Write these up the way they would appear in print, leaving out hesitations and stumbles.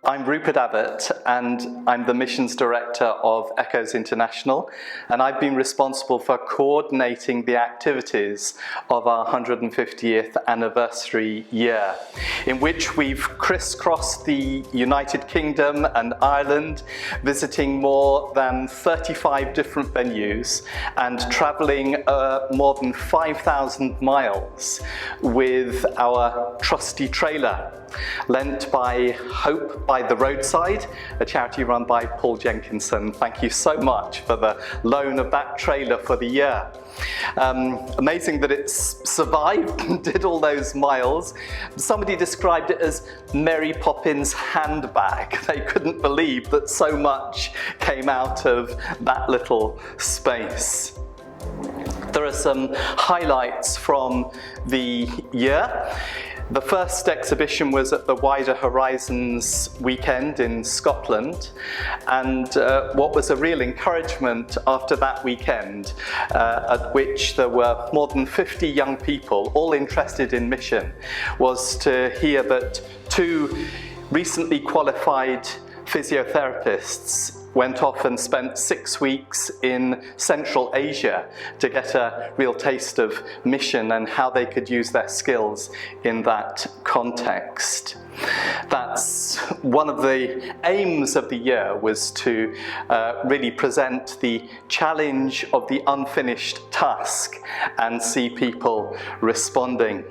I'm Rupert Abbott and I'm the Missions Director of Echoes International, and I've been responsible for coordinating the activities of our 150th anniversary year, in which we've crisscrossed the United Kingdom and Ireland, visiting more than 35 different venues and travelling more than 5,000 miles with our trusty trailer, lent by Hope by the Roadside, a charity run by Paul Jenkinson. Thank you so much for the loan of that trailer for the year. Amazing that it's survived and did all those miles. Somebody described it as Mary Poppins' handbag. They couldn't believe that so much came out of that little space. There are some highlights from the year. The first exhibition was at the Wider Horizons weekend in Scotland, and what was a real encouragement after that weekend, at which there were more than 50 young people, all interested in mission, was to hear that two recently qualified physiotherapists went off and spent 6 weeks in Central Asia to get a real taste of mission and how they could use their skills in that context. That's one of the aims of the year, was to really present the challenge of the unfinished task and see people responding.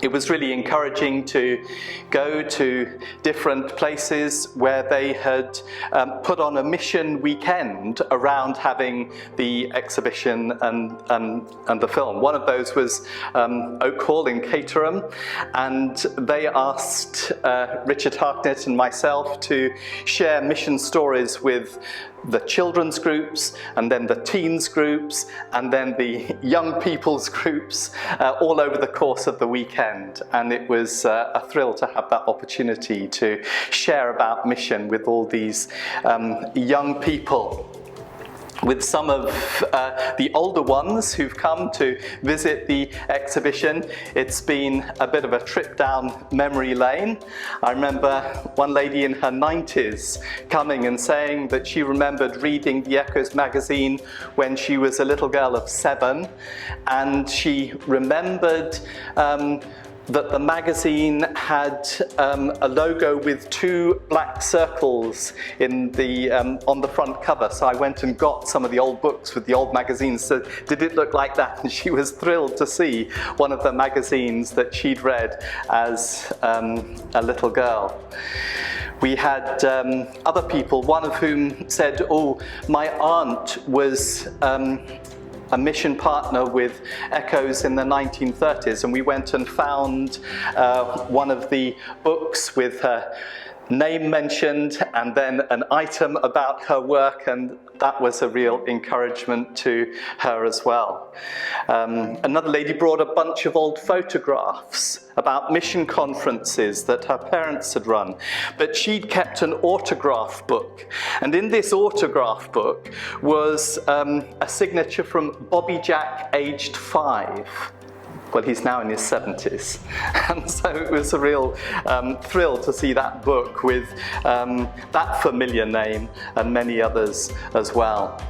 It was really encouraging to go to different places where they had put on a mission weekend around having the exhibition and the film. One of those was Oak Hall in Caterham, and they asked Richard Harknett and myself to share mission stories with the children's groups, and then the teens groups, and then the young people's groups, all over the course of the weekend. And it was a thrill to have that opportunity to share about mission with all these young people. With some of the older ones who've come to visit the exhibition, it's been a bit of a trip down memory lane. I remember one lady in her 90s coming and saying that she remembered reading the Echoes magazine when she was a little girl of 7, and she remembered that the magazine had a logo with 2 black circles in the, on the front cover. So I went and got some of the old books with the old magazines. So did it look like that? And she was thrilled to see one of the magazines that she'd read as a little girl. We had other people, one of whom said, "Oh, my aunt was a mission partner with Echoes in the 1930s, and we went and found one of the books with her name mentioned and then an item about her work, and that was a real encouragement to her as well." Another lady brought a bunch of old photographs about mission conferences that her parents had run, but she'd kept an autograph book, and in this autograph book was a signature from Bobby Jack, aged 5. Well, he's now in his 70s, and so it was a real thrill to see that book with that familiar name and many others as well.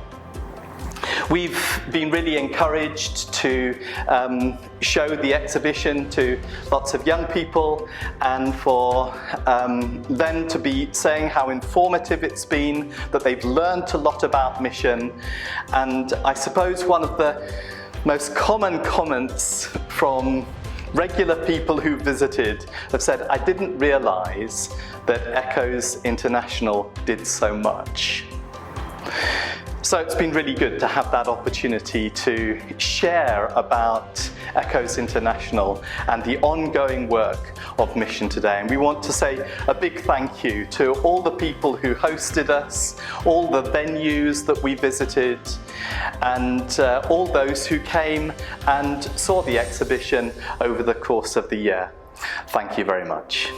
We've been really encouraged to show the exhibition to lots of young people, and for them to be saying how informative it's been, that they've learned a lot about mission. And I suppose one of the most common comments from regular people who visited have said, "I didn't realise that Echoes International did so much." So it's been really good to have that opportunity to share about Echoes International and the ongoing work of Mission today. And we want to say a big thank you to all the people who hosted us, all the venues that we visited, and all those who came and saw the exhibition over the course of the year. Thank you very much.